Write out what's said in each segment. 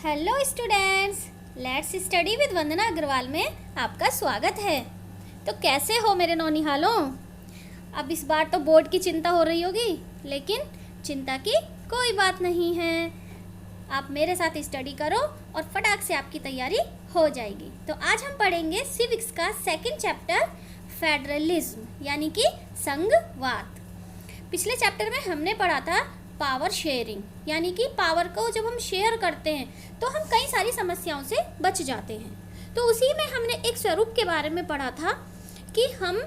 Hello students, let's study with Vandana Agarwal में आपका स्वागत है। तो कैसे हो मेरे नौनिहालों? अब इस बार तो बोर्ड की चिंता हो रही होगी, लेकिन चिंता की कोई बात नहीं है। आप मेरे साथ स्टडी करो और फटाक से आपकी तैयारी हो जाएगी। तो आज हम पढ़ेंगे सिविक्स का सेकंड चैप्टर फेडरलिज्म यानी कि संघवाद। पिछले चैप्टर में हमने पढ़ा था पावर शेयरिंग, यानी कि पावर को जब हम शेयर करते हैं तो हम कई सारी समस्याओं से बच जाते हैं। तो उसी में हमने एक स्वरूप के बारे में पढ़ा था कि हम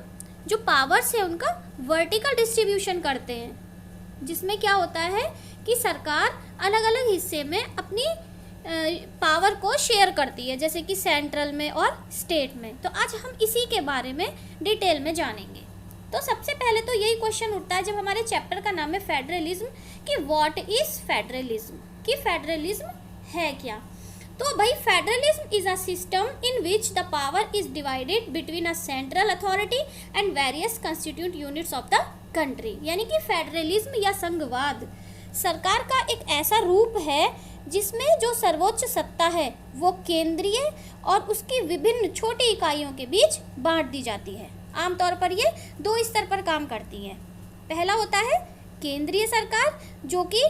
जो पावर्स है उनका वर्टिकल डिस्ट्रीब्यूशन करते हैं, जिसमें क्या होता है कि सरकार अलग अलग हिस्से में अपनी पावर को शेयर करती है, जैसे कि सेंट्रल में और स्टेट में। तो आज हम इसी के बारे में डिटेल में जानेंगे। तो सबसे पहले तो यही क्वेश्चन उठता है जब हमारे चैप्टर का नाम है फेडरलिज्म कि व्हाट इज फेडरलिज्म, कि फेडरलिज्म है क्या। तो भाई federalism is a system in which the power is divided between a central authority and various constitute units of the country. यानी कि फेडरलिज्म या संघवाद सरकार का एक ऐसा रूप है जिसमें जो सर्वोच्च सत्ता है वो केंद्रीय और उसकी विभिन्न छोटी इकाइयों के बीच बांट दी जाती है। आमतौर पर ये दो स्तर पर काम करती है। पहला होता है केंद्रीय सरकार, जो कि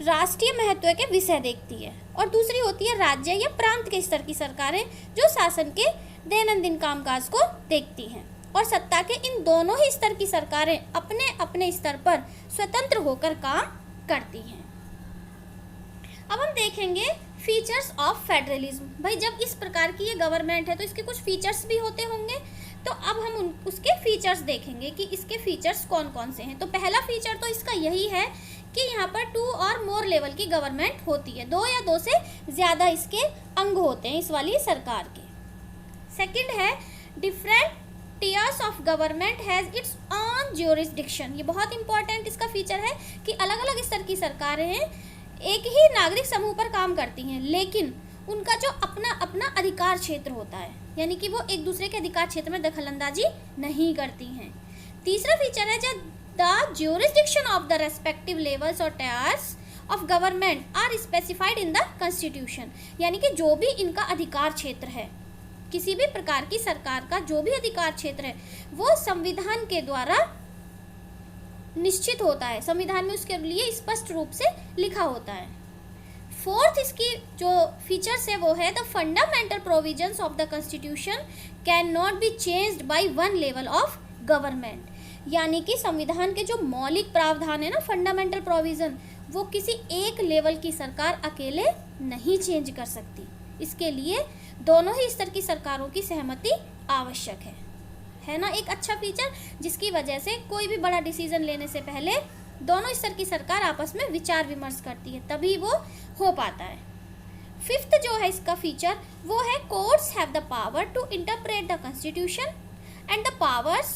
राष्ट्रीय महत्व के विषय देखती है, और दूसरी होती है राज्य या प्रांत के स्तर की सरकारें, जो शासन के दैनंदिन कामकाज को देखती हैं। और सत्ता के इन दोनों ही स्तर की सरकारें अपने अपने स्तर पर स्वतंत्र होकर काम करती हैं। अब हम देखेंगे फीचर्स ऑफ फेडरलिज्म। भाई जब इस प्रकार की ये गवर्नमेंट है तो इसके कुछ फीचर्स भी होते होंगे, तो अब हम उसके फीचर्स देखेंगे कि इसके फीचर्स कौन कौन से हैं। तो पहला फीचर तो इसका यही है कि यहाँ पर 2 और मोर लेवल की गवर्नमेंट होती है, 2 या 2 से ज़्यादा इसके अंग होते हैं इस वाली सरकार के। सेकंड है different tiers of government has its own jurisdiction. ये बहुत इंपॉर्टेंट इसका फीचर है कि अलग अलग स्तर की सरकारें हैं, एक ही नागरिक समूह पर काम करती हैं, लेकिन उनका जो अपना अपना अधिकार क्षेत्र होता है, यानी कि वो एक दूसरे के अधिकार क्षेत्र में दखलंदाजी नहीं करती हैं। तीसरा फीचर है जब the jurisdiction of the respective levels और tiers of government are specified in the constitution. यानी कि जो भी इनका अधिकार क्षेत्र है, किसी भी प्रकार की सरकार का जो भी अधिकार क्षेत्र है वो संविधान के द्वारा निश्चित होता है, संविधान में उसके लिए स्पष्ट रूप से लिखा होता है। फोर्थ इसकी जो फीचर्स है वो है the fundamental provisions of the constitution can not be changed by one level of government. यानी कि संविधान के जो मौलिक प्रावधान है ना, फंडामेंटल प्रोविजन, वो किसी एक लेवल की सरकार अकेले नहीं चेंज कर सकती। इसके लिए दोनों ही स्तर की सरकारों की सहमति आवश्यक है ना। एक अच्छा फीचर जिसकी वजह से कोई भी बड़ा डिसीजन लेने से पहले दोनों स्तर की सरकार आपस में विचार विमर्श करती है, तभी वो हो पाता है। फिफ्थ जो है इसका फीचर वो है courts have the power to interpret the constitution and the powers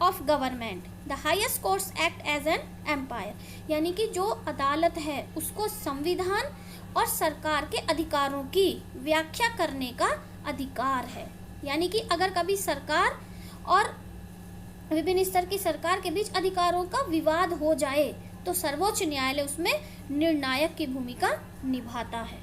of government. The highest courts act as an umpire. यानी कि जो अदालत है उसको संविधान और सरकार के अधिकारों की व्याख्या करने का अधिकार है। यानी कि अगर कभी सरकार और विभिन्न स्तर की सरकार के बीच अधिकारों का विवाद हो जाए तो सर्वोच्च न्यायालय उसमें निर्णायक की भूमिका निभाता है।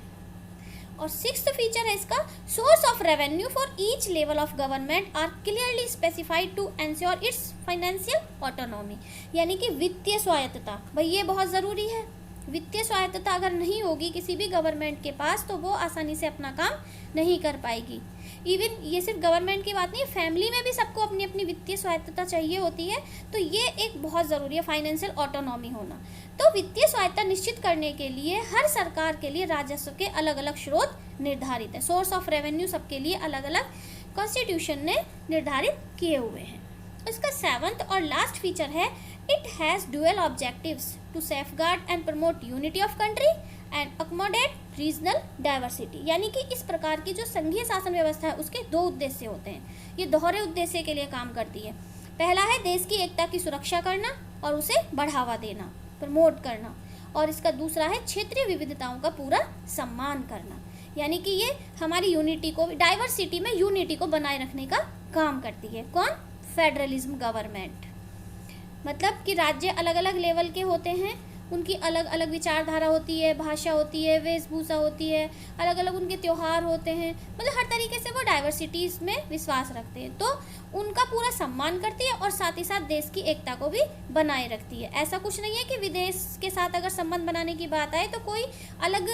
और सिक्स्थ फीचर है इसका source of revenue for each level of government are clearly specified to ensure its financial autonomy. यानी कि वित्तीय स्वायत्तता, भाई ये बहुत ज़रूरी है। वित्तीय स्वायत्तता अगर नहीं होगी किसी भी गवर्नमेंट के पास तो वो आसानी से अपना काम नहीं कर पाएगी। इवन ये सिर्फ गवर्नमेंट की बात नहीं, फैमिली में भी सबको अपनी अपनी वित्तीय स्वायत्तता चाहिए होती है। तो ये एक बहुत ज़रूरी है, फाइनेंशियल ऑटोनॉमी होना। तो वित्तीय स्वायत्तता निश्चित करने के लिए हर सरकार के लिए राजस्व के अलग अलग स्रोत निर्धारित है। सोर्स ऑफ रेवेन्यू सबके लिए अलग अलग कॉन्स्टिट्यूशन ने निर्धारित किए हुए हैं। इसका 7th और लास्ट फीचर है it has dual objectives to safeguard and promote unity of country and accommodate regional diversity. यानी कि इस प्रकार की जो संघीय शासन व्यवस्था है उसके 2 उद्देश्य होते हैं, ये दोहरे उद्देश्य के लिए काम करती है। पहला है देश की एकता की सुरक्षा करना और उसे बढ़ावा देना, प्रमोट करना, और इसका दूसरा है क्षेत्रीय विविधताओं का पूरा सम्मान करना। यानी कि ये हमारी यूनिटी को, डाइवर्सिटी में यूनिटी को बनाए रखने का काम करती है। कौन? Federalism government. मतलब कि राज्य अलग अलग लेवल के होते हैं उनकी अलग अलग विचारधारा होती है, भाषा होती है, वेशभूषा होती है, अलग अलग उनके त्यौहार होते हैं, मतलब हर तरीके से वो डाइवर्सिटीज़ में विश्वास रखते हैं, तो उनका पूरा सम्मान करती है और साथ ही साथ देश की एकता को भी बनाए रखती है। ऐसा कुछ नहीं है कि विदेश के साथ अगर संबंध बनाने की बात आए तो कोई अलग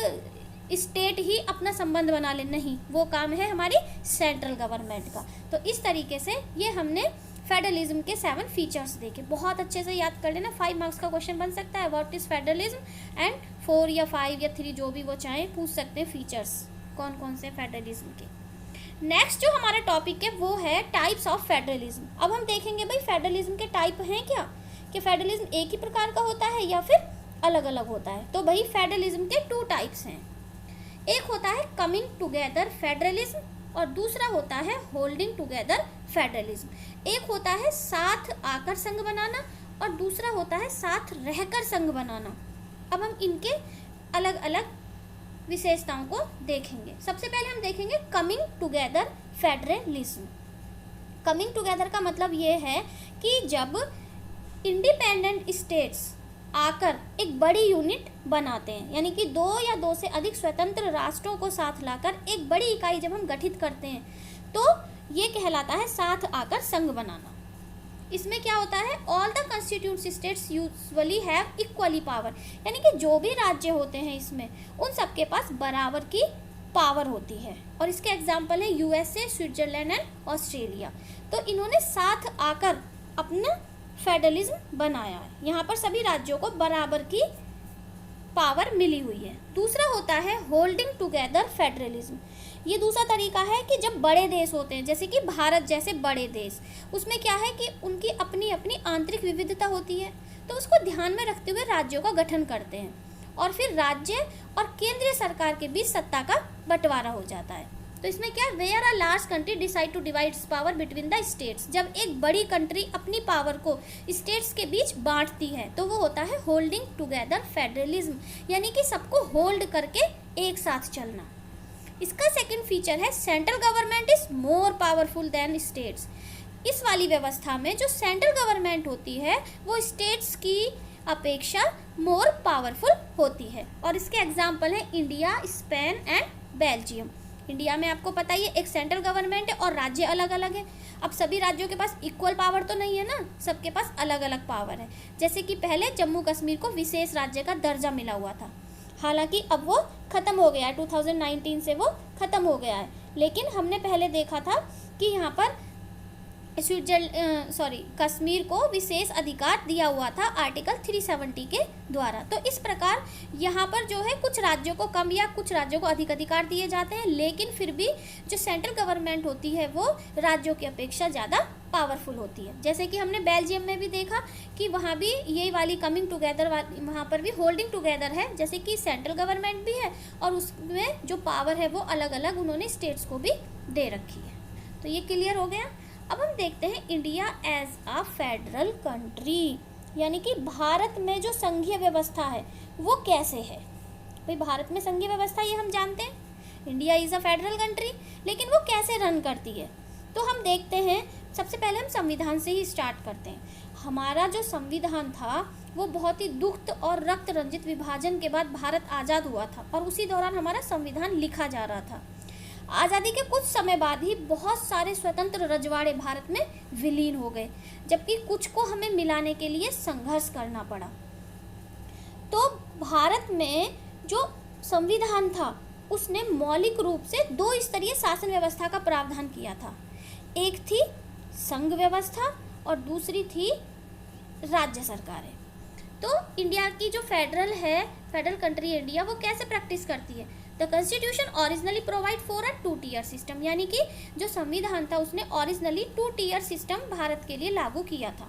स्टेट ही अपना संबंध बना ले, नहीं, वो काम है हमारी सेंट्रल गवर्नमेंट का। तो इस तरीके से ये हमने फेडरलिज्म के 7 फीचर्स देखे, बहुत अच्छे से याद कर लेना, 5 मार्क्स का क्वेश्चन बन सकता है, व्हाट इज फेडरलिज्म, एंड 4 या 5 या 3 जो भी वो चाहें पूछ सकते हैं फीचर्स कौन कौन से फेडरलिज्म के। नेक्स्ट जो हमारा टॉपिक है वो है टाइप्स ऑफ फेडरलिज्म। अब हम देखेंगे भाई फेडरलिज्म के टाइप हैं क्या, कि फेडरलिज्म एक ही प्रकार का होता है या फिर अलग अलग होता है। तो भाई फेडरलिज्म के 2 टाइप्स हैं, एक होता है कमिंग टुगेदर फेडरलिज्म और दूसरा होता है होल्डिंग टुगेदर फेडरलिज्म। एक होता है साथ आकर संघ बनाना और दूसरा होता है साथ रहकर संघ बनाना। अब हम इनके अलग अलग विशेषताओं को देखेंगे। सबसे पहले हम देखेंगे coming together federalism. Coming together का मतलब ये है कि जब इंडिपेंडेंट स्टेट्स आकर एक बड़ी यूनिट बनाते हैं, यानी कि 2 या 2 से अधिक स्वतंत्र राष्ट्रों को साथ लाकर एक बड़ी इकाई जब हम गठित करते हैं तो ये कहलाता है साथ आकर संघ बनाना। इसमें क्या होता है, all the constitute states usually have equally power, यानी कि जो भी राज्य होते हैं इसमें उन सबके पास बराबर की पावर होती है। और इसके एग्जाम्पल है यूएसए, स्विट्जरलैंड एंड ऑस्ट्रेलिया। तो इन्होंने साथ आकर अपना फेडरलिज्म बनाया है, यहाँ पर सभी राज्यों को बराबर की पावर मिली हुई है। दूसरा होता है होल्डिंग टुगेदर फेडरलिज्म। ये दूसरा तरीका है कि जब बड़े देश होते हैं, जैसे कि भारत जैसे बड़े देश, उसमें क्या है कि उनकी अपनी अपनी आंतरिक विविधता होती है, तो उसको ध्यान में रखते हुए राज्यों का गठन करते हैं और फिर राज्य और केंद्रीय सरकार के बीच सत्ता का बंटवारा हो जाता है। तो इसमें क्या है, where a large country decide to divide power between the states. जब एक बड़ी कंट्री अपनी पावर को स्टेट्स के बीच बांटती है तो वो होता है होल्डिंग टुगेदर फेडरलिज्म, यानी कि सबको होल्ड करके एक साथ चलना। इसका सेकंड फीचर है central government is more powerful than states. इस वाली व्यवस्था में जो सेंट्रल गवर्नमेंट होती है वो स्टेट्स की अपेक्षा मोर पावरफुल होती है। और इसके एग्जाम्पल है India, Spain and Belgium. India में आपको पता ही है एक सेंट्रल गवर्नमेंट है और राज्य अलग अलग है। अब सभी राज्यों के पास इक्वल पावर तो नहीं है ना, सबके पास अलग अलग पावर है। जैसे कि पहले जम्मू कश्मीर को विशेष राज्य का दर्जा मिला हुआ था, हालांकि अब वो ख़त्म हो गया है, 2019 से वो ख़त्म हो गया है। लेकिन हमने पहले देखा था कि यहाँ पर कश्मीर को विशेष अधिकार दिया हुआ था आर्टिकल 370 के द्वारा। तो इस प्रकार यहाँ पर जो है कुछ राज्यों को कम या कुछ राज्यों को अधिक अधिकार दिए जाते हैं, लेकिन फिर भी जो सेंट्रल गवर्नमेंट होती है वो राज्यों की अपेक्षा ज़्यादा पावरफुल होती है। जैसे कि हमने बेल्जियम में भी देखा कि वहाँ भी यही वाली कमिंग टुगेदर वहाँ पर भी होल्डिंग टुगेदर है, जैसे कि सेंट्रल गवर्नमेंट भी है और उसमें जो पावर है वो अलग अलग उन्होंने स्टेट्स को भी दे रखी है। तो ये क्लियर हो गया। अब हम देखते हैं India as a federal country, यानी कि भारत में जो संघीय व्यवस्था है वो कैसे है। भाई भारत में संघीय व्यवस्था ये हम जानते हैं, India is a federal country, लेकिन वो कैसे रन करती है तो हम देखते हैं। सबसे पहले हम संविधान से ही स्टार्ट करते हैं। हमारा जो संविधान था वो बहुत ही दुख और रक्त रंजित विभाजन के बाद भारत आज़ाद हुआ था और उसी दौरान हमारा संविधान लिखा जा रहा था। आज़ादी के कुछ समय बाद ही बहुत सारे स्वतंत्र रजवाड़े भारत में विलीन हो गए, जबकि कुछ को हमें मिलाने के लिए संघर्ष करना पड़ा। तो भारत में जो संविधान था उसने मौलिक रूप से 2 स्तरीय शासन व्यवस्था का प्रावधान किया था। एक थी संघ व्यवस्था और दूसरी थी राज्य सरकारें। तो इंडिया की जो फेडरल कंट्री इंडिया, वो कैसे प्रैक्टिस करती है। The constitution originally provide for a 2-tier system, यानी कि जो संविधान था उसने ओरिजिनली 2-tier सिस्टम भारत के लिए लागू किया था।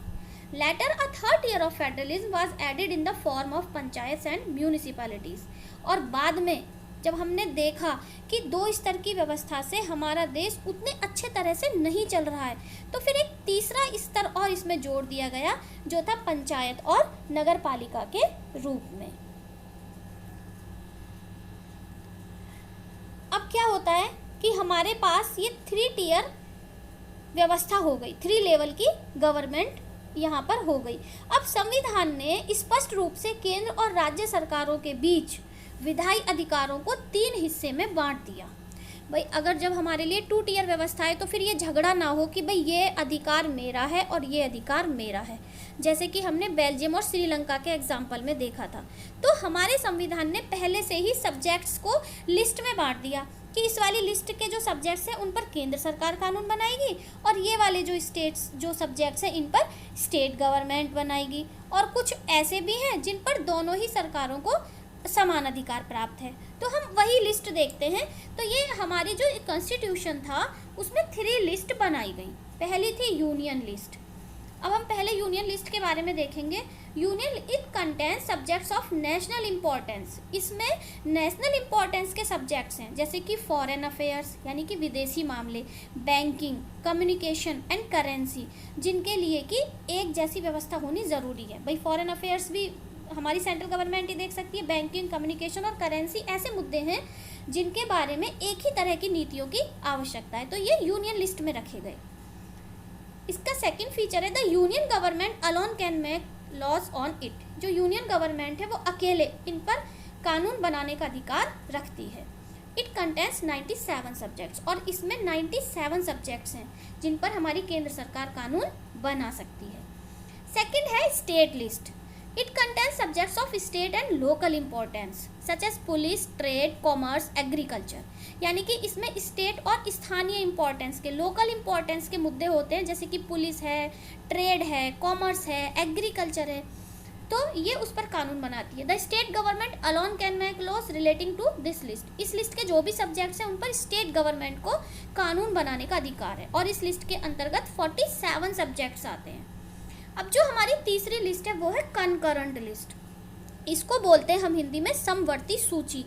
Later a 3rd tier of federalism was added in the form of panchayat and municipalities. और बाद में जब हमने देखा कि 2 स्तर की व्यवस्था से हमारा देश उतने अच्छे तरह से नहीं चल रहा है, तो फिर एक तीसरा स्तर और इसमें जोड़ दिया गया जो था पंचायत और नगर पालिका के रूप में। अब क्या होता है कि हमारे पास ये 3 tier व्यवस्था हो गई, 3 लेवल की गवर्नमेंट यहाँ पर हो गई। अब संविधान ने स्पष्ट रूप से केंद्र और राज्य सरकारों के बीच विधायी अधिकारों को 3 हिस्से में बांट दिया। भाई अगर जब हमारे लिए 2 टियर व्यवस्था है तो फिर ये झगड़ा ना हो कि भाई ये अधिकार मेरा है और ये अधिकार मेरा है, जैसे कि हमने बेल्जियम और श्रीलंका के एग्जाम्पल में देखा था। तो हमारे संविधान ने पहले से ही सब्जेक्ट्स को लिस्ट में बांट दिया कि इस वाली लिस्ट के जो सब्जेक्ट्स हैं उन पर केंद्र सरकार कानून बनाएगी और ये वाले जो स्टेट्स जो सब्जेक्ट्स हैं इन पर स्टेट गवर्नमेंट बनाएगी, और कुछ ऐसे भी हैं जिन पर दोनों ही सरकारों को समान अधिकार प्राप्त है। तो हम वही लिस्ट देखते हैं। तो ये हमारी जो कॉन्स्टिट्यूशन था उसमें 3 लिस्ट बनाई गई। पहली थी यूनियन लिस्ट। अब हम पहले यूनियन लिस्ट के बारे में देखेंगे। Union it contains subjects of national importance. इसमें नेशनल इम्पोर्टेंस के सब्जेक्ट्स हैं जैसे कि फॉरेन अफेयर्स यानी कि विदेशी मामले, बैंकिंग, कम्युनिकेशन एंड करेंसी, जिनके लिए कि एक जैसी व्यवस्था होनी ज़रूरी है। भाई फॉरेन अफेयर्स भी हमारी सेंट्रल गवर्नमेंट ही देख सकती है, बैंकिंग, कम्युनिकेशन और करेंसी ऐसे मुद्दे हैं जिनके बारे में एक ही तरह की नीतियों की आवश्यकता है, तो ये यूनियन लिस्ट में रखे गए। इसका सेकंड फीचर है the union government alone can make laws on it. जो यूनियन गवर्नमेंट है वो अकेले इन पर कानून बनाने का अधिकार रखती है। इट कंटेन्स 97 सब्जेक्ट्स, और इसमें 97 सब्जेक्ट्स हैं जिन पर हमारी केंद्र सरकार कानून बना सकती है। सेकंड है state list. It contains subjects of state and local importance such as police, trade, commerce, agriculture। यानी कि इसमें स्टेट और स्थानीय इम्पोर्टेंस के, लोकल इम्पोर्टेंस के मुद्दे होते हैं, जैसे कि पुलिस है, ट्रेड है, कॉमर्स है, एग्रीकल्चर है, तो ये उस पर कानून बनाती है। The state government alone can make laws relating to this list. इस लिस्ट के जो भी सब्जेक्ट्स हैं उन पर स्टेट गवर्नमेंट को कानून बनाने का अधिकार है, और इस लिस्ट के अंतर्गत 47 सब्जेक्ट्स आते हैं। अब जो हमारी तीसरी लिस्ट है वो है कंकरेंट लिस्ट। इसको बोलते हैं हम हिंदी में समवर्ती सूची।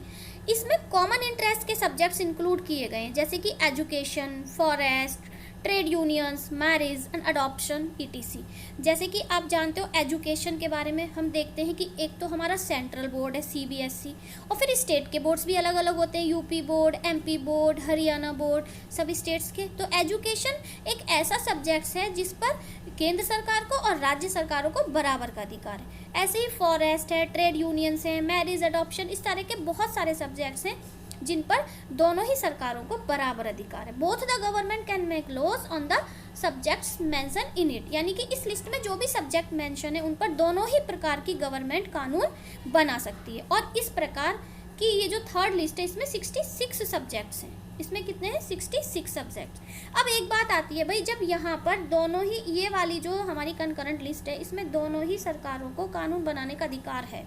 इसमें कॉमन इंटरेस्ट के सब्जेक्ट्स इंक्लूड किए गए हैं जैसे कि education, forest, trade unions, marriage and adoption ETC। जैसे कि आप जानते हो एजुकेशन के बारे में हम देखते हैं कि एक तो हमारा सेंट्रल बोर्ड है CBSE, और फिर स्टेट के बोर्ड्स भी अलग अलग होते हैं, UP board, MP board, Haryana board, सभी स्टेट्स के। तो एजुकेशन एक ऐसा सब्जेक्ट्स है जिस पर केंद्र सरकार को और राज्य सरकारों को बराबर का अधिकार है। ऐसे ही फॉरेस्ट है, ट्रेड यूनियंस है, मैरिज, अडॉप्शन, इस तरह के बहुत सारे सब्जेक्ट्स हैं जिन पर दोनों ही सरकारों को बराबर अधिकार है। Both the government can make laws on the subjects mention in it. यानी कि इस लिस्ट में जो भी सब्जेक्ट मेंशन है उन पर दोनों ही प्रकार की गवर्नमेंट कानून बना सकती है। और इस प्रकार की ये जो थर्ड लिस्ट है इसमें 66 सब्जेक्ट्स हैं। इसमें कितने हैं? 66 सब्जेक्ट्स। अब एक बात आती है भाई, जब यहाँ पर दोनों ही, ये वाली जो हमारी कंकरेंट लिस्ट है इसमें दोनों ही सरकारों को कानून बनाने का अधिकार है,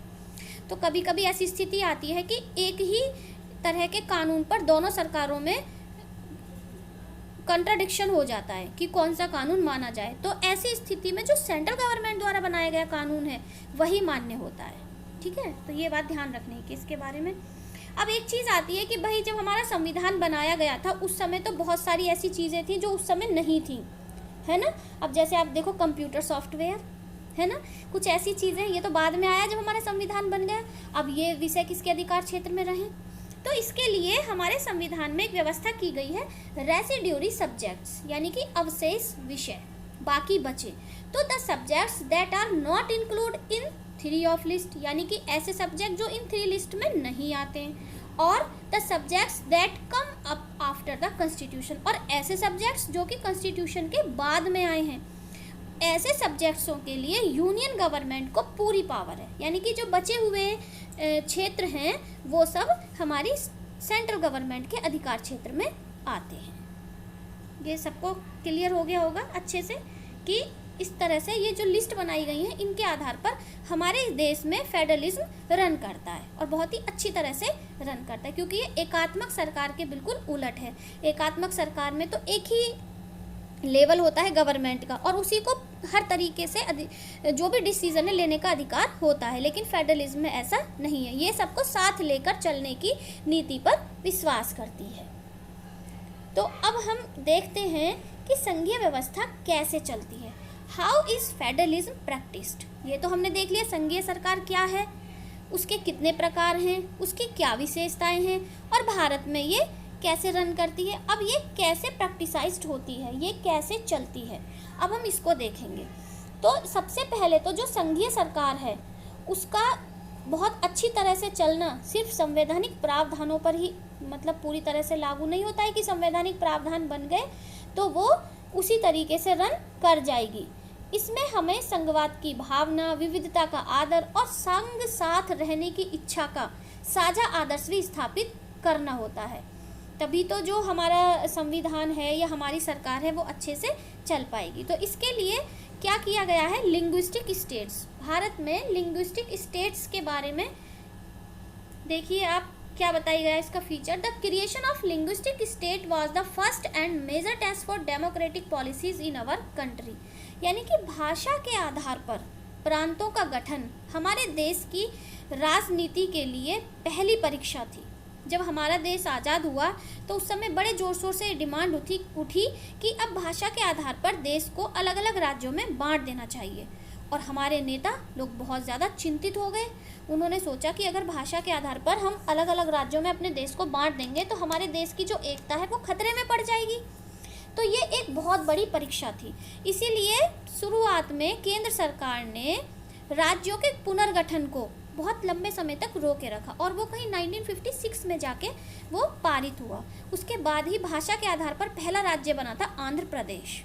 तो कभी कभी ऐसी स्थिति आती है कि एक ही तरह के कानून पर दोनों सरकारों में कंट्राडिक्शन हो जाता है कि कौन सा कानून माना जाए। तो ऐसी स्थिति में जो सेंट्रल गवर्नमेंट द्वारा बनाया गया कानून है वही मान्य होता है। ठीक है, तो ये बात ध्यान रखने की इसके बारे में। अब एक चीज़ आती है कि भाई जब हमारा संविधान बनाया गया था उस समय तो बहुत सारी ऐसी चीज़ें थी जो उस समय नहीं थी, है ना। अब जैसे आप देखो कंप्यूटर सॉफ्टवेयर, है ना, कुछ ऐसी चीज़ें, ये तो बाद में आया जब हमारा संविधान बन गया। अब ये विषय किसके अधिकार क्षेत्र में रहे, तो इसके लिए हमारे संविधान में एक व्यवस्था की गई है रेसिड्यूरी सब्जेक्ट्स, यानी कि अवशेष विषय, बाकी बचे। तो the subjects that are not include in 3 of list, यानी कि ऐसे सब्जेक्ट जो इन 3 लिस्ट में नहीं आते हैं, और the subjects that come up after the constitution, और ऐसे सब्जेक्ट्स जो कि कॉन्स्टिट्यूशन के बाद में आए हैं। ऐसे सब्जेक्ट्सों के लिए यूनियन गवर्नमेंट को पूरी पावर है, यानी कि जो बचे हुए क्षेत्र हैं वो सब हमारी सेंट्रल गवर्नमेंट के अधिकार क्षेत्र में आते हैं। ये सबको क्लियर हो गया होगा अच्छे से कि इस तरह से ये जो लिस्ट बनाई गई है इनके आधार पर हमारे देश में फेडरलिज्म रन करता है, और बहुत ही अच्छी तरह से रन करता है, क्योंकि ये एकात्मक सरकार के बिल्कुल उलट है। एकात्मक सरकार में तो एक ही लेवल होता है गवर्नमेंट का, और उसी को हर तरीके से जो भी डिसीजन है लेने का अधिकार होता है, लेकिन फेडरलिज्म में ऐसा नहीं है। ये सबको साथ लेकर चलने की नीति पर विश्वास करती है। तो अब हम देखते हैं कि संघीय व्यवस्था कैसे चलती है। हाउ इज फेडरलिज्म प्रैक्टिस्ड, ये तो हमने देख लिया संघीय सरकार क्या है, उसके कितने प्रकार हैं, उसकी क्या विशेषताएं हैं, और भारत में ये कैसे रन करती है। अब ये कैसे प्रैक्टिसाइज्ड होती है, ये कैसे चलती है, अब हम इसको देखेंगे। तो सबसे पहले तो जो संघीय सरकार है उसका बहुत अच्छी तरह से चलना सिर्फ संवैधानिक प्रावधानों पर ही मतलब पूरी तरह से लागू नहीं होता है कि संवैधानिक प्रावधान बन गए तो वो उसी तरीके से रन कर जाएगी। इसमें हमें संघवाद की भावना, विविधता का आदर और संग साथ रहने की इच्छा का साझा आदर्श भी स्थापित करना होता है, तभी तो जो हमारा संविधान है या हमारी सरकार है वो अच्छे से चल पाएगी। तो इसके लिए क्या किया गया है, लिंग्विस्टिक स्टेट्स, भारत में लिंग्विस्टिक स्टेट्स के बारे में देखिए आप क्या बताया गया इसका feature. The creation of linguistic state was the first and major test for democratic policies in our country, यानी कि भाषा के आधार पर प्रांतों का गठन हमारे देश की राजनीति के लिए पहली परीक्षा थी। जब हमारा देश आज़ाद हुआ तो उस समय बड़े जोर शोर से डिमांड उठी कि अब भाषा के आधार पर देश को अलग अलग राज्यों में बांट देना चाहिए, और हमारे नेता लोग बहुत ज़्यादा चिंतित हो गए। उन्होंने सोचा कि अगर भाषा के आधार पर हम अलग अलग राज्यों में अपने देश को बांट देंगे तो हमारे देश की जो एकता है वो खतरे में पड़ जाएगी। तो ये एक बहुत बड़ी परीक्षा थी, इसीलिए शुरुआत में केंद्र सरकार ने राज्यों के पुनर्गठन को बहुत लंबे समय तक रोके रखा और वो कहीं 1956 में जाके वो पारित हुआ। उसके बाद ही भाषा के आधार पर पहला राज्य बना था आंध्र प्रदेश।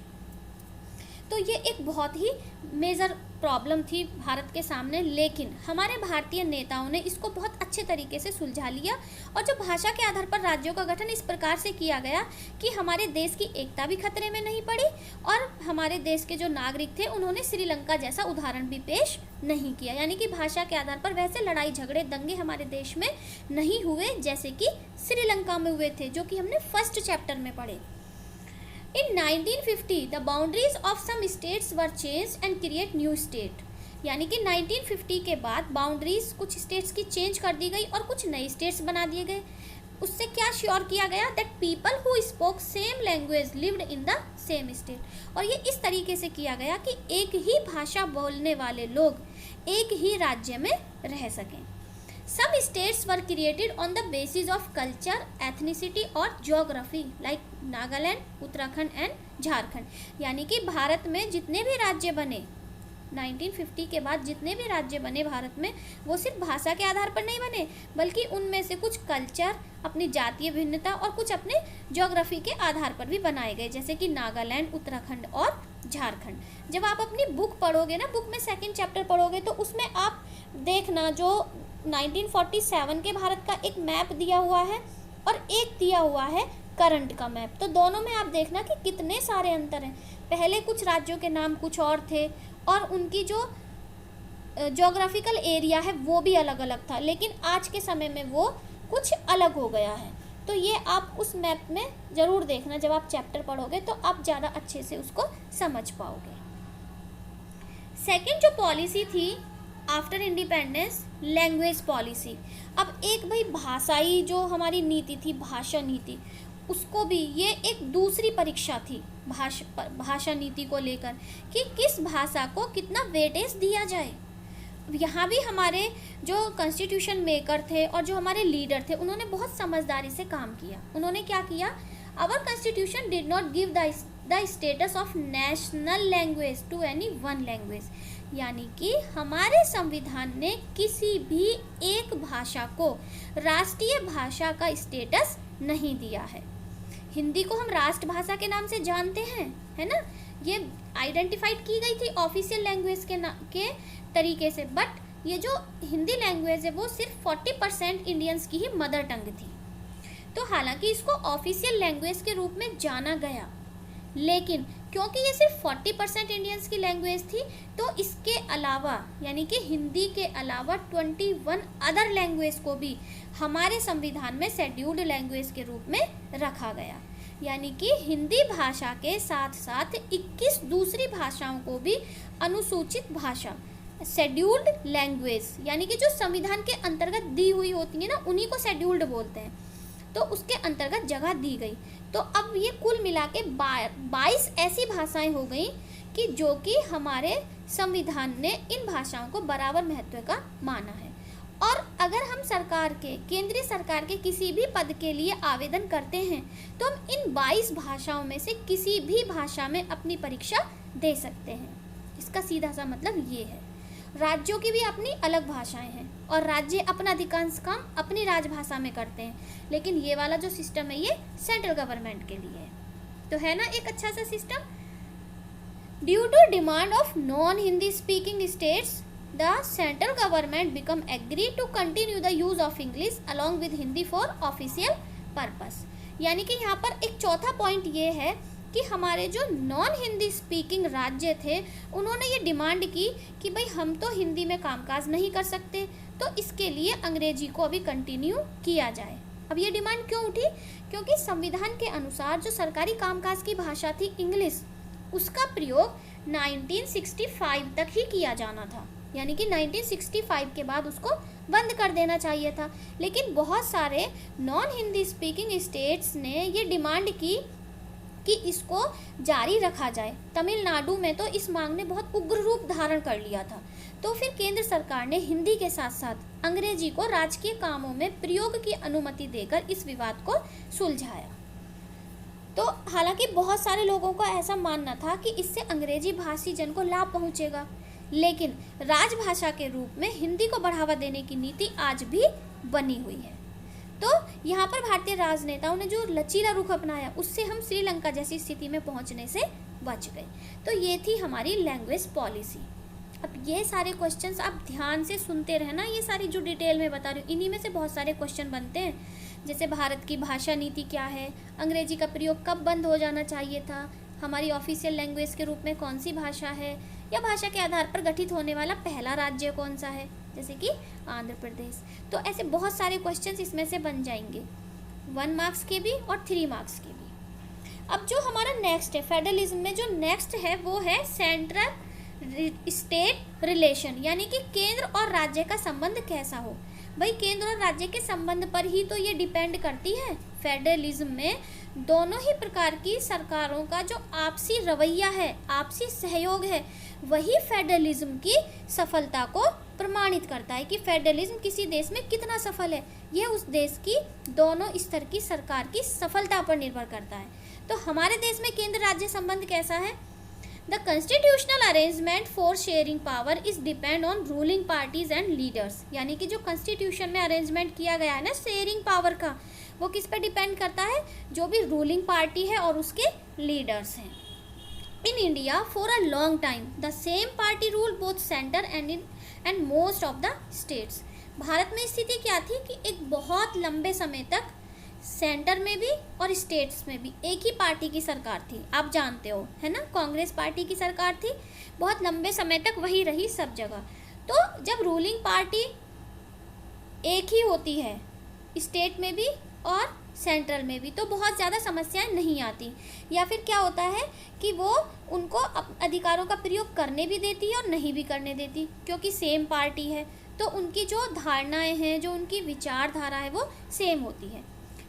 तो ये एक बहुत ही मेजर प्रॉब्लम थी भारत के सामने, लेकिन हमारे भारतीय नेताओं ने इसको बहुत अच्छे तरीके से सुलझा लिया। और जो भाषा के आधार पर राज्यों का गठन इस प्रकार से किया गया कि हमारे देश की एकता भी खतरे में नहीं पड़ी और हमारे देश के जो नागरिक थे उन्होंने श्रीलंका जैसा उदाहरण भी पेश नहीं किया, यानी कि भाषा के आधार पर वैसे लड़ाई झगड़े दंगे हमारे देश में नहीं हुए जैसे कि श्रीलंका में हुए थे, जो कि हमने फर्स्ट चैप्टर में पढ़े। In 1950, the boundaries of some states were changed and create new state. यानी कि 1950 के बाद बाउंड्रीज कुछ स्टेट्स की चेंज कर दी गई और कुछ नए स्टेट्स बना दिए गए। उससे क्या श्योर किया गया, that people who spoke same language lived in the same state. और ये इस तरीके से किया गया कि एक ही भाषा बोलने वाले लोग एक ही राज्य में रह सकें। Some states were created on the basis of culture, ethnicity और geography like Nagaland, Uttarakhand and Jharkhand. यानी कि भारत में जितने भी राज्य बने 1950 के बाद जितने भी राज्य बने भारत में वो सिर्फ भाषा के आधार पर नहीं बने, बल्कि उनमें से कुछ कल्चर, अपनी जातीय भिन्नता और कुछ अपने ज्योग्राफी के आधार पर भी बनाए गए, जैसे कि नागालैंड, उत्तराखंड और झारखंड। जब आप अपनी बुक पढ़ोगे ना, बुक में सेकंड चैप्टर पढ़ोगे तो उसमें आप देखना जो 1947 के भारत का एक मैप दिया हुआ है और एक दिया हुआ है करंट का मैप, तो दोनों में आप देखना कि कितने सारे अंतर हैं। पहले कुछ राज्यों के नाम कुछ और थे और उनकी जो ज्योग्राफिकल एरिया है वो भी अलग अलग था, लेकिन आज के समय में वो कुछ अलग हो गया है। तो ये आप उस मैप में ज़रूर देखना, जब आप चैप्टर पढ़ोगे तो आप ज़्यादा अच्छे से उसको समझ पाओगे। सेकंड जो पॉलिसी थी आफ्टर इंडिपेंडेंस, लैंग्वेज पॉलिसी। अब एक भाई भाषाई जो हमारी नीति थी, भाषा नीति, उसको भी ये एक दूसरी परीक्षा थी भाषा नीति को लेकर कि किस भाषा को कितना वेटेज दिया जाए। यहाँ भी हमारे जो कॉन्स्टिट्यूशन मेकर थे और जो हमारे लीडर थे उन्होंने बहुत समझदारी से काम किया। उन्होंने क्या किया, our constitution did not give the status of national language to any one language, यानी कि हमारे संविधान ने किसी भी एक भाषा को राष्ट्रीय भाषा का स्टेटस नहीं दिया है। हिंदी को हम राष्ट्रभाषा के नाम से जानते हैं, है ना, ये आइडेंटिफाइड की गई थी ऑफिशियल लैंग्वेज के तरीके से, बट ये जो हिंदी लैंग्वेज है वो सिर्फ 40% इंडियंस की ही मदर टंग थी। तो हालांकि इसको ऑफिशियल लैंग्वेज के रूप में जाना गया, लेकिन क्योंकि ये सिर्फ 40% इंडियंस की लैंग्वेज थी तो इसके अलावा यानी कि हिंदी के अलावा 21 अदर लैंग्वेज को भी हमारे संविधान में शेड्यूल्ड लैंग्वेज के रूप में रखा गया। यानी कि हिंदी भाषा के साथ साथ 21 दूसरी भाषाओं को भी अनुसूचित भाषा, शेड्यूल्ड लैंग्वेज, यानी कि जो संविधान के अंतर्गत दी हुई होती है ना, उन्हीं को शेड्यूल्ड बोलते हैं, तो उसके अंतर्गत जगह दी गई। तो अब ये कुल मिला के 22 ऐसी भाषाएं हो गई कि जो कि हमारे संविधान ने इन भाषाओं को बराबर महत्व का माना है। और अगर हम केंद्रीय सरकार के किसी भी पद के लिए आवेदन करते हैं तो हम इन 22 भाषाओं में से किसी भी भाषा में अपनी परीक्षा दे सकते हैं। इसका सीधा सा मतलब ये है। राज्यों की भी अपनी अलग भाषाएं हैं और राज्य अपना अधिकांश काम अपनी राजभाषा में करते हैं, लेकिन ये वाला जो सिस्टम है ये सेंट्रल गवर्नमेंट के लिए है। तो है ना एक अच्छा सा system. Due to demand of non Hindi speaking states the central government become agree to continue the use of English along with Hindi for official purpose. यानी कि यहाँ पर एक चौथा पॉइंट ये है कि हमारे जो नॉन हिंदी स्पीकिंग राज्य थे उन्होंने ये डिमांड की कि भाई हम तो हिंदी में कामकाज नहीं कर सकते, तो इसके लिए अंग्रेजी को अभी कंटिन्यू किया जाए। अब ये डिमांड क्यों उठी? क्योंकि संविधान के अनुसार जो सरकारी कामकाज की भाषा थी इंग्लिश, उसका प्रयोग 1965 तक ही किया जाना था, यानी कि 1965 के बाद उसको बंद कर देना चाहिए था। लेकिन बहुत सारे नॉन हिंदी स्पीकिंग स्टेट्स ने ये डिमांड की कि इसको जारी रखा जाए। तमिलनाडु में तो इस मांग ने बहुत उग्र रूप धारण कर लिया था। तो फिर केंद्र सरकार ने हिंदी के साथ साथ अंग्रेजी को राजकीय कामों में प्रयोग की अनुमति देकर इस विवाद को सुलझाया। तो हालांकि बहुत सारे लोगों का ऐसा मानना था कि इससे अंग्रेजी भाषी जन को लाभ पहुंचेगा, लेकिन राजभाषा के रूप में हिंदी को बढ़ावा देने की नीति आज भी बनी हुई है। तो यहाँ पर भारतीय राजनेताओं ने जो लचीला रुख अपनाया उससे हम श्रीलंका जैसी स्थिति में पहुँचने से बच गए। तो ये थी हमारी लैंग्वेज पॉलिसी। अब ये सारे क्वेश्चंस आप ध्यान से सुनते रहना, ये सारी जो डिटेल में बता रही हूँ इन्हीं में से बहुत सारे क्वेश्चन बनते हैं। जैसे भारत की भाषा नीति क्या है, अंग्रेजी का प्रयोग कब बंद हो जाना चाहिए था, हमारी ऑफिशियल लैंग्वेज के रूप में कौन सी भाषा है, या भाषा के आधार पर गठित होने वाला पहला राज्य कौन सा है, जैसे कि आंध्र प्रदेश। तो ऐसे बहुत सारे क्वेश्चंस इसमें से बन जाएंगे, 1 मार्क्स के भी और 3 मार्क्स के भी। अब जो हमारा नेक्स्ट है फेडरलिज्म में, जो नेक्स्ट है वो है सेंट्रल स्टेट रिलेशन, यानी कि केंद्र और राज्य का संबंध कैसा हो। भाई केंद्र और राज्य के संबंध पर ही तो ये डिपेंड करती है। फेडरलिज्म में दोनों ही प्रकार की सरकारों का जो आपसी रवैया है, आपसी सहयोग है, वही फेडरलिज्म की सफलता को प्रमाणित करता है कि फेडरलिज्म किसी देश में कितना सफल है। यह उस देश की दोनों स्तर की सरकार की सफलता पर निर्भर करता है। तो हमारे देश में केंद्र राज्य संबंध कैसा है? The constitutional arrangement for sharing power is depend on ruling parties and leaders, यानी कि जो कॉन्स्टिट्यूशन में अरेंजमेंट किया गया है ना शेयरिंग पावर का, वो किस पर डिपेंड करता है? जो भी रूलिंग पार्टी है और उसके लीडर्स हैं। In India for a long time the same party rule both centre and most of the states. Bharat में स्थिति क्या थी कि एक बहुत लंबे समय तक सेंटर में भी और स्टेट्स में भी एक ही पार्टी की सरकार थी। आप जानते हो है ना, कांग्रेस पार्टी की सरकार थी, बहुत लंबे समय तक वही रही सब जगह। तो जब रूलिंग पार्टी एक ही होती है स्टेट में भी और सेंट्रल में भी, तो बहुत ज़्यादा समस्याएं नहीं आती। या फिर क्या होता है कि वो उनको अधिकारों का प्रयोग करने भी देती है और नहीं भी करने देती, क्योंकि सेम पार्टी है तो उनकी जो धारणाएं हैं, जो उनकी विचारधारा है वो सेम होती है।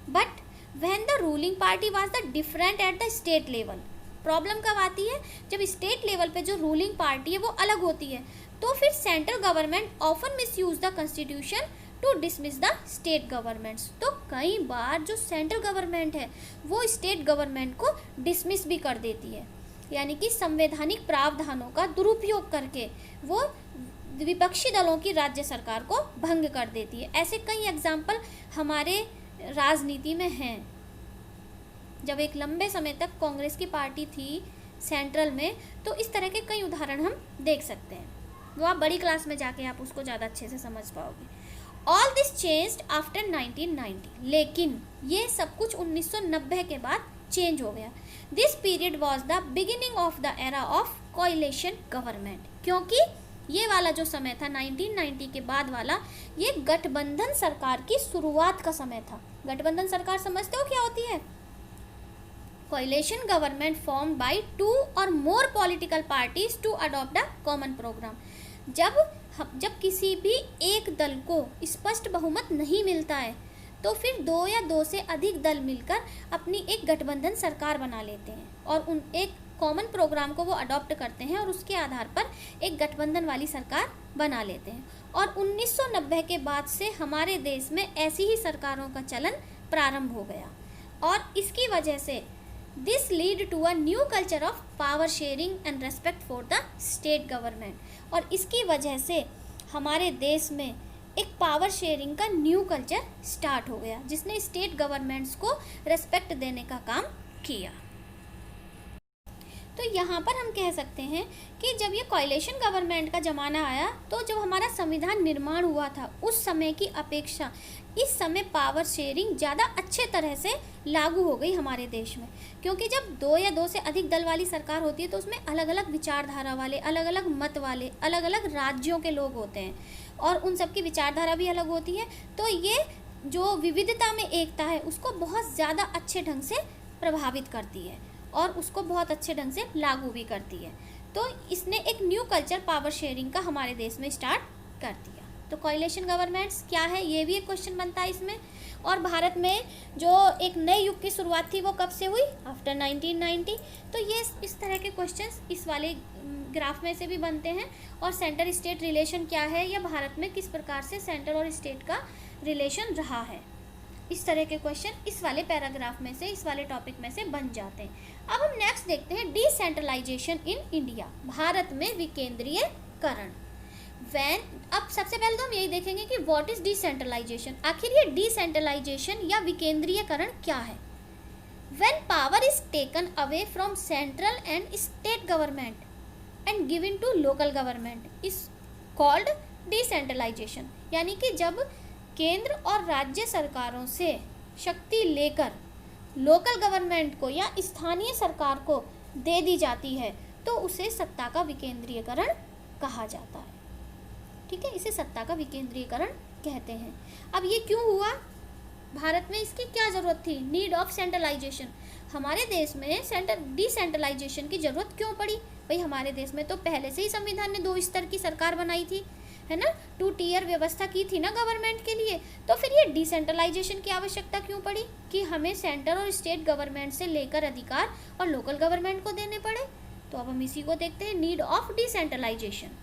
But when the ruling party was the different at the state level, problem कब आती है? जब स्टेट लेवल पे जो रूलिंग पार्टी है वो अलग होती है, तो फिर central government often misuse the constitution to dismiss the state governments. तो कई बार जो सेंट्रल गवर्नमेंट है वो स्टेट गवर्नमेंट को डिसमिस भी कर देती है, यानी कि संवैधानिक प्रावधानों का दुरुपयोग करके वो विपक्षी दलों की राज्य सरकार को भंग कर देती है। ऐसे कई एग्जाम्पल हमारे राजनीति में हैं। जब एक लंबे समय तक कांग्रेस की पार्टी थी सेंट्रल में, तो इस तरह के कई उदाहरण हम देख सकते हैं। वो आप बड़ी क्लास में जाके आप उसको ज़्यादा अच्छे से समझ पाओगे। ऑल दिस चेंज्ड आफ्टर 1990, लेकिन ये सब कुछ 1990 के बाद चेंज हो गया। This period was the beginning of the era of coalition government, क्योंकि ये वाला जो समय था 1990 के बाद वाला, ये गठबंधन सरकार की शुरुआत का समय था। गठबंधन सरकार समझते हो क्या होती है? Coalition government formed by 2 or more political parties to adopt a common programme. जब किसी भी एक दल को स्पष्ट बहुमत नहीं मिलता है तो फिर 2 या 2 से अधिक दल मिलकर अपनी एक गठबंधन सरकार बना लेते हैं और उन एक कॉमन प्रोग्राम को वो अडॉप्ट करते हैं और उसके आधार पर एक गठबंधन वाली सरकार बना लेते हैं। और 1990 के बाद से हमारे देश में ऐसी ही सरकारों का चलन प्रारंभ हो गया और इसकी वजह से this lead to a new culture of power sharing and respect for the state government. और इसकी वजह से हमारे देश में एक पावर शेयरिंग का न्यू कल्चर स्टार्ट हो गया, जिसने स्टेट गवर्नमेंट्स को रेस्पेक्ट देने का काम किया। तो यहाँ पर हम कह सकते हैं कि जब ये कोएलिशन गवर्नमेंट का ज़माना आया, तो जब हमारा संविधान निर्माण हुआ था उस समय की अपेक्षा इस समय पावर शेयरिंग ज़्यादा अच्छे तरह से लागू हो गई हमारे देश में। क्योंकि जब 2 या 2 से अधिक दल वाली सरकार होती है तो उसमें अलग अलग विचारधारा वाले, अलग अलग मत वाले, अलग अलग राज्यों के लोग होते हैं और उन सब की विचारधारा भी अलग होती है। तो ये जो विविधता में एकता है उसको बहुत ज़्यादा अच्छे ढंग से प्रभावित करती है और उसको बहुत अच्छे ढंग से लागू भी करती है। तो इसने एक न्यू कल्चर पावर शेयरिंग का हमारे देश में स्टार्ट कर दिया। तो कोएलिशन गवर्नमेंट्स क्या है, ये भी एक क्वेश्चन बनता है इसमें। और भारत में जो एक नए युग की शुरुआत थी वो कब से हुई, आफ्टर 1990। तो ये इस तरह के क्वेश्चंस इस वाले ग्राफ में से भी बनते हैं। और सेंटर स्टेट रिलेशन क्या है, या भारत में किस प्रकार से सेंटर और स्टेट का रिलेशन रहा है, इस तरह के क्वेश्चन इस वाले पैराग्राफ में से, इस वाले टॉपिक में से बन जाते हैं। अब हम नेक्स्ट देखते हैं डिसेंट्रलाइजेशन इन इंडिया, भारत में विकेंद्रीयकरण। अब सबसे पहले तो हम यही देखेंगे कि व्हाट इज डिसेंट्रलाइजेशन, आखिर ये डिसेंट्रलाइजेशन या विकेंद्रीयकरण क्या है। When power is taken away from central and state government and given to local government is called decentralisation. यानी कि जब केंद्र और राज्य सरकारों से शक्ति लेकर लोकल गवर्नमेंट को या स्थानीय सरकार को दे दी जाती है तो उसे सत्ता का विकेंद्रीयकरण कहा जाता है। ठीक है, इसे सत्ता का विकेंद्रीयकरण कहते हैं। अब ये क्यों हुआ, भारत में इसकी क्या ज़रूरत थी, नीड ऑफ सेंट्रलाइजेशन। हमारे देश में डिसेंट्रलाइजेशन की ज़रूरत क्यों पड़ी, भाई हमारे देश में तो पहले से ही संविधान ने 2 स्तर की सरकार बनाई थी, है ना, 2 टियर व्यवस्था की थी ना गवर्नमेंट के लिए। तो फिर ये डिसेंट्रलाइजेशन की आवश्यकता क्यों पड़ी कि हमें सेंटर और स्टेट गवर्नमेंट से लेकर अधिकार और लोकल गवर्नमेंट को देने पड़े। तो अब हम इसी को देखते हैं, नीड ऑफ डिसेंट्रलाइजेशन।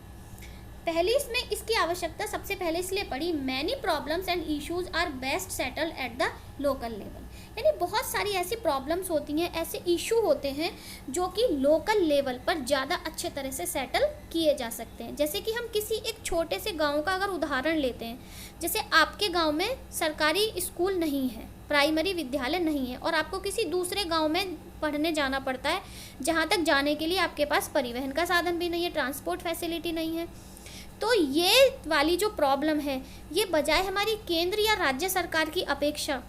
पहली इसमें इसकी आवश्यकता सबसे पहले इसलिए पड़ी, many problems and issues are best settled at the local level. यानी बहुत सारी ऐसी प्रॉब्लम्स होती हैं, ऐसे इशू होते हैं जो कि लोकल लेवल पर ज़्यादा अच्छे तरह से सेटल किए जा सकते हैं। जैसे कि हम किसी एक छोटे से गांव का अगर उदाहरण लेते हैं, जैसे आपके गांव में सरकारी स्कूल नहीं है, प्राइमरी विद्यालय नहीं है और आपको किसी दूसरे गांव में पढ़ने जाना पड़ता है, जहां तक जाने के लिए आपके पास परिवहन का साधन भी नहीं है, ट्रांसपोर्ट फैसिलिटी नहीं है। तो ये वाली जो प्रॉब्लम है, ये बजाय हमारी केंद्र या राज्य सरकार की अपेक्षा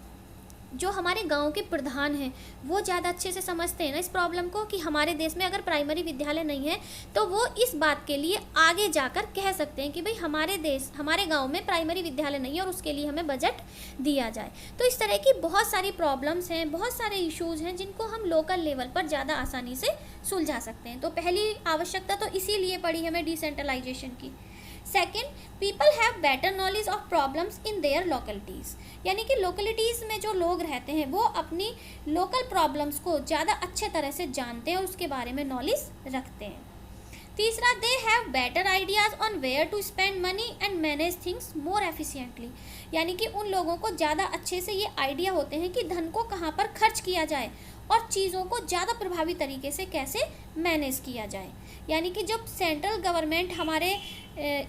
जो हमारे गांव के प्रधान हैं वो ज़्यादा अच्छे से समझते हैं ना इस प्रॉब्लम को, कि हमारे देश में अगर प्राइमरी विद्यालय नहीं है तो वो इस बात के लिए आगे जाकर कह सकते हैं कि भाई हमारे गांव में प्राइमरी विद्यालय नहीं है और उसके लिए हमें बजट दिया जाए। तो इस तरह की बहुत सारी प्रॉब्लम्स हैं, बहुत सारे इश्यूज़ हैं जिनको हम लोकल लेवल पर ज़्यादा आसानी से सुलझा सकते हैं। तो पहली आवश्यकता तो इसीलिए पड़ी हमें डिसेंट्रलाइजेशन की। Second, people have better knowledge of problems in their localities. यानी कि लोकेलिटीज़ में जो लोग रहते हैं वो अपनी लोकल प्रॉब्लम्स को ज़्यादा अच्छे तरह से जानते हैं और उसके बारे में नॉलेज रखते हैं। तीसरा, they have better ideas on where to spend money and manage things more efficiently. यानी कि उन लोगों को ज़्यादा अच्छे से ये आइडिया होते हैं कि धन को कहाँ पर खर्च किया जाए और चीज़ों को ज़्यादा प्रभावी तरीके से कैसे मैनेज किया जाए। यानी कि जब सेंट्रल गवर्नमेंट हमारे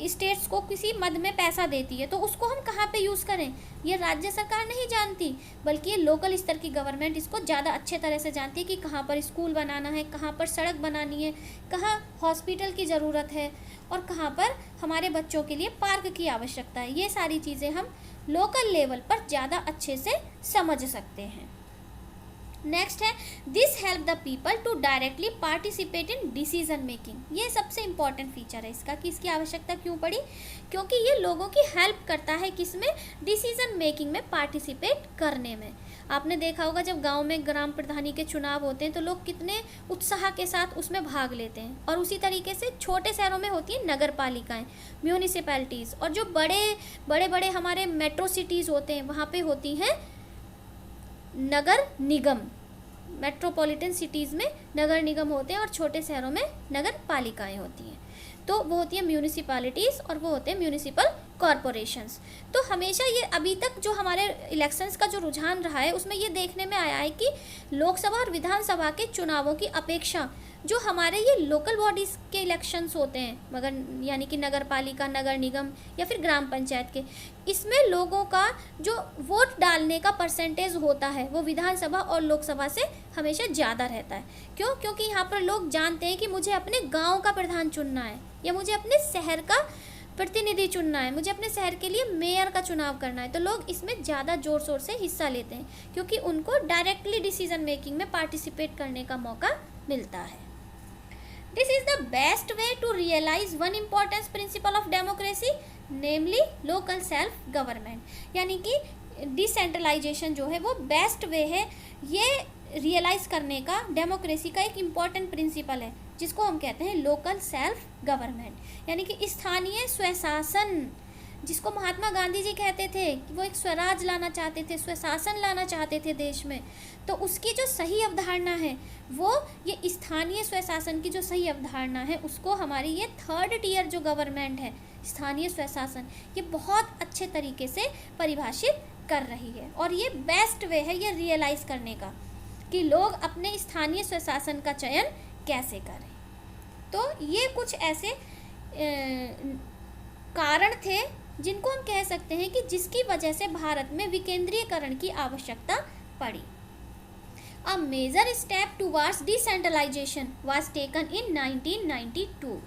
स्टेट्स को किसी मद में पैसा देती है तो उसको हम कहाँ पे यूज़ करें, ये राज्य सरकार नहीं जानती, बल्कि ये लोकल स्तर की गवर्नमेंट इसको ज़्यादा अच्छे तरह से जानती है कि कहाँ पर स्कूल बनाना है, कहाँ पर सड़क बनानी है, कहाँ हॉस्पिटल की ज़रूरत है और कहाँ पर हमारे बच्चों के लिए पार्क की आवश्यकता है। ये सारी चीज़ें हम लोकल लेवल पर ज़्यादा अच्छे से समझ सकते हैं। नेक्स्ट है, this help the people to directly participate in decision making. ये सबसे इम्पॉर्टेंट फीचर है इसका कि इसकी आवश्यकता क्यों पड़ी, क्योंकि ये लोगों की हेल्प करता है किसमें, डिसीजन मेकिंग में पार्टिसिपेट करने में। आपने देखा होगा जब गांव में ग्राम प्रधानी के चुनाव होते हैं तो लोग कितने उत्साह के साथ उसमें भाग लेते हैं। और उसी तरीके से छोटे शहरों में होती है नगर पालिकाएँ, म्यूनिसिपैलिटीज़, और जो बड़े हमारे मेट्रो सिटीज़ होते हैं वहाँ पे होती हैं नगर निगम। मेट्रोपॉलिटन सिटीज़ में नगर निगम होते हैं और छोटे शहरों में नगर पालिकाएँ होती हैं। तो वो होती हैं म्यूनिसिपैलिटीज़ और वो होते हैं म्यूनिसिपल कॉरपोरेशंस। तो हमेशा ये अभी तक जो हमारे इलेक्शंस का जो रुझान रहा है उसमें ये देखने में आया है कि लोकसभा और विधानसभा के चुनावों की अपेक्षा जो हमारे ये लोकल बॉडीज़ के इलेक्शंस होते हैं, मगर यानी कि नगर पालिका, नगर निगम या फिर ग्राम पंचायत के, इसमें लोगों का जो वोट डालने का परसेंटेज होता है वो विधानसभा और लोकसभा से हमेशा ज़्यादा रहता है। क्यों? क्योंकि यहाँ पर लोग जानते हैं कि मुझे अपने गाँव का प्रधान चुनना है या मुझे अपने शहर का प्रतिनिधि चुनना है, मुझे अपने शहर के लिए मेयर का चुनाव करना है। तो लोग इसमें ज़्यादा ज़ोर शोर से हिस्सा लेते हैं क्योंकि उनको डायरेक्टली डिसीजन मेकिंग में पार्टिसिपेट करने का मौका मिलता है। This is the best way to realise one importance principle of democracy, namely local self government. यानी कि डिसेंट्रलाइजेशन जो है वो बेस्ट वे है ये रियलाइज़ करने का, डेमोक्रेसी का एक इम्पॉर्टेंट प्रिंसिपल है जिसको हम कहते हैं लोकल सेल्फ गवर्नमेंट, यानी कि स्थानीय स्वशासन, जिसको महात्मा गांधी जी कहते थे कि वो एक स्वराज लाना चाहते थे, स्वशासन लाना चाहते थे देश में। तो उसकी जो सही अवधारणा है वो ये स्थानीय स्वशासन की जो सही अवधारणा है उसको हमारी ये थर्ड टियर जो गवर्नमेंट है, स्थानीय स्वशासन, ये बहुत अच्छे तरीके से परिभाषित कर रही है। और ये बेस्ट वे है ये रियलाइज़ करने का कि लोग अपने स्थानीय स्वशासन का चयन कैसे करें। तो ये कुछ ऐसे कारण थे जिनको हम कह सकते हैं कि जिसकी वजह से भारत में विकेंद्रीकरण की आवश्यकता पड़ी। A major step towards decentralisation was taken in 1992,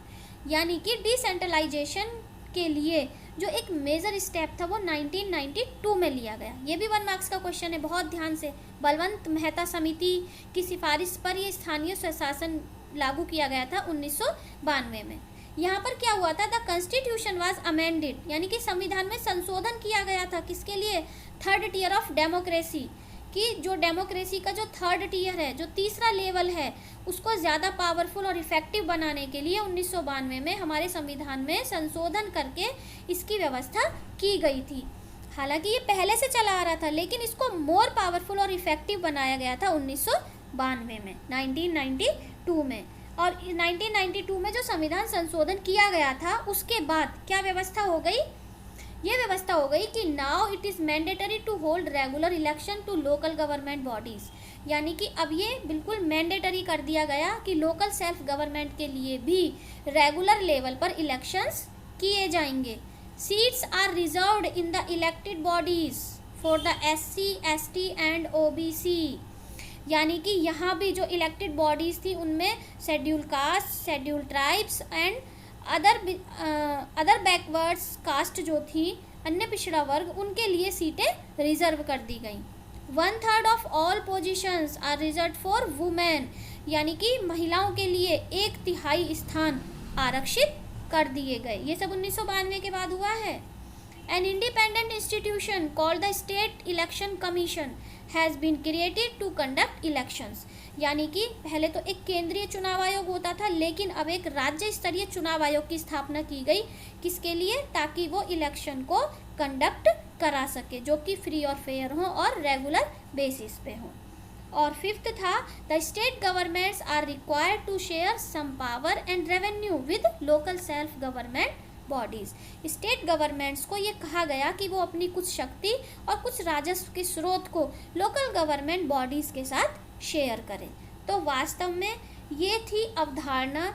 यानी कि डिसेंट्रलाइजेशन के लिए जो एक मेजर स्टेप था वो 1992 में लिया गया। ये भी 1 मार्क्स का क्वेश्चन है, बहुत ध्यान से। बलवंत मेहता समिति की सिफारिश पर ये स्थानीय स्वशासन लागू किया गया था 1992 में। यहाँ पर क्या हुआ था? द कॉन्स्टिट्यूशन वाज अमेंडेड, यानी कि संविधान में संशोधन किया गया था। किसके लिए? थर्ड टियर ऑफ डेमोक्रेसी, कि जो डेमोक्रेसी का जो थर्ड टियर है, जो तीसरा लेवल है, उसको ज़्यादा पावरफुल और इफेक्टिव बनाने के लिए 1992 में हमारे संविधान में संशोधन करके इसकी व्यवस्था की गई थी। हालांकि ये पहले से चला आ रहा था लेकिन इसको मोर पावरफुल और इफेक्टिव बनाया गया था 1992 में, 1992 में। और 1992 में जो संविधान संशोधन किया गया था उसके बाद क्या व्यवस्था हो गई? ये व्यवस्था हो गई कि now it is mandatory to hold regular election to local government bodies, यानी कि अब ये बिल्कुल मैंडेटरी कर दिया गया कि लोकल सेल्फ गवर्नमेंट के लिए भी रेगुलर लेवल पर इलेक्शंस किए जाएंगे। Seats are reserved in the elected bodies for the SC, ST and OBC, यानी कि यहाँ भी जो इलेक्टेड बॉडीज़ थी उनमें schedule caste, schedule tribes and other backwards caste जो थी, अन्य पिछड़ा वर्ग, उनके लिए सीटें रिजर्व कर दी गई। 1/3 of all positions are reserve for women, यानी कि महिलाओं के लिए 1/3 स्थान आरक्षित कर दिए गए। ये सब 1992 के बाद हुआ है। An independent institution called the state election commission has been created to conduct elections, यानी कि पहले तो एक केंद्रीय चुनाव आयोग होता था लेकिन अब एक राज्य स्तरीय चुनाव आयोग की स्थापना की गई। किसके लिए? ताकि वो इलेक्शन को कंडक्ट करा सके जो कि फ्री और फेयर हो और रेगुलर बेसिस पे हो। और 5th था the state governments are required to share some power and revenue with local self government bodies. State governments को ये कहा गया कि वो अपनी कुछ शक्ति और कुछ राजस्व के स्रोत को लोकल गवर्नमेंट बॉडीज़ के साथ शेयर करें। तो वास्तव में ये थी अवधारणा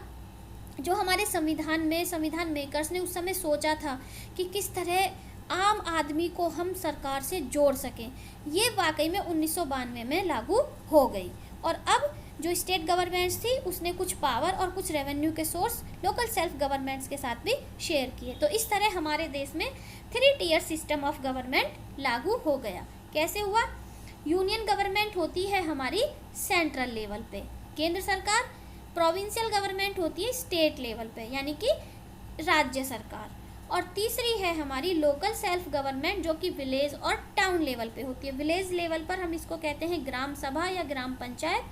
जो हमारे संविधान मेकर्स ने उस समय सोचा था कि किस तरह आम आदमी को हम सरकार से जोड़ सकें। ये वाकई में 1992 में लागू हो गई। और अब जो स्टेट गवर्नमेंट्स थी उसने कुछ पावर और कुछ रेवेन्यू के सोर्स लोकल सेल्फ गवर्नमेंट्स के साथ भी शेयर किए। तो इस तरह हमारे देश में 3 टियर सिस्टम ऑफ गवर्नमेंट लागू हो गया। कैसे हुआ? यूनियन गवर्नमेंट होती है हमारी सेंट्रल लेवल पे, केंद्र सरकार। प्रोविंशियल गवर्नमेंट होती है स्टेट लेवल पे, यानी कि राज्य सरकार। और तीसरी है हमारी लोकल सेल्फ गवर्नमेंट जो कि विलेज और टाउन लेवल पे होती है। विलेज लेवल पर हम इसको कहते हैं ग्राम सभा या ग्राम पंचायत,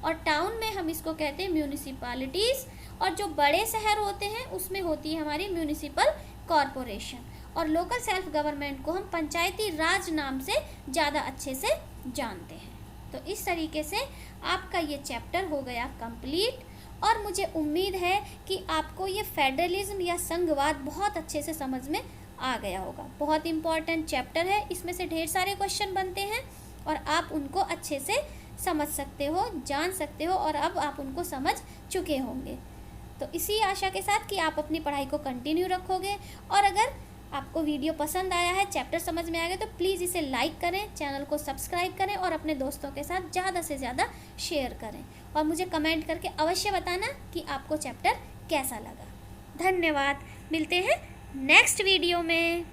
और टाउन में हम इसको कहते हैं म्यूनिसिपैलिटीज़, और जो बड़े शहर होते हैं उसमें होती है हमारी म्यूनिसिपल कॉरपोरेशन। और लोकल सेल्फ गवर्नमेंट को हम पंचायती राज नाम से ज़्यादा अच्छे से जानते हैं। तो इस तरीके से आपका ये चैप्टर हो गया कंप्लीट, और मुझे उम्मीद है कि आपको ये फेडरलिज्म या संघवाद बहुत अच्छे से समझ में आ गया होगा। बहुत इंपॉर्टेंट चैप्टर है, इसमें से ढेर सारे क्वेश्चन बनते हैं और आप उनको अच्छे से समझ सकते हो, जान सकते हो और अब आप उनको समझ चुके होंगे। तो इसी आशा के साथ कि आप अपनी पढ़ाई को कंटिन्यू रखोगे, और अगर आपको वीडियो पसंद आया है, चैप्टर समझ में आ गया, तो प्लीज़ इसे लाइक करें, चैनल को सब्सक्राइब करें और अपने दोस्तों के साथ ज़्यादा से ज़्यादा शेयर करें। और मुझे कमेंट करके अवश्य बताना कि आपको चैप्टर कैसा लगा। धन्यवाद, मिलते हैं नेक्स्ट वीडियो में।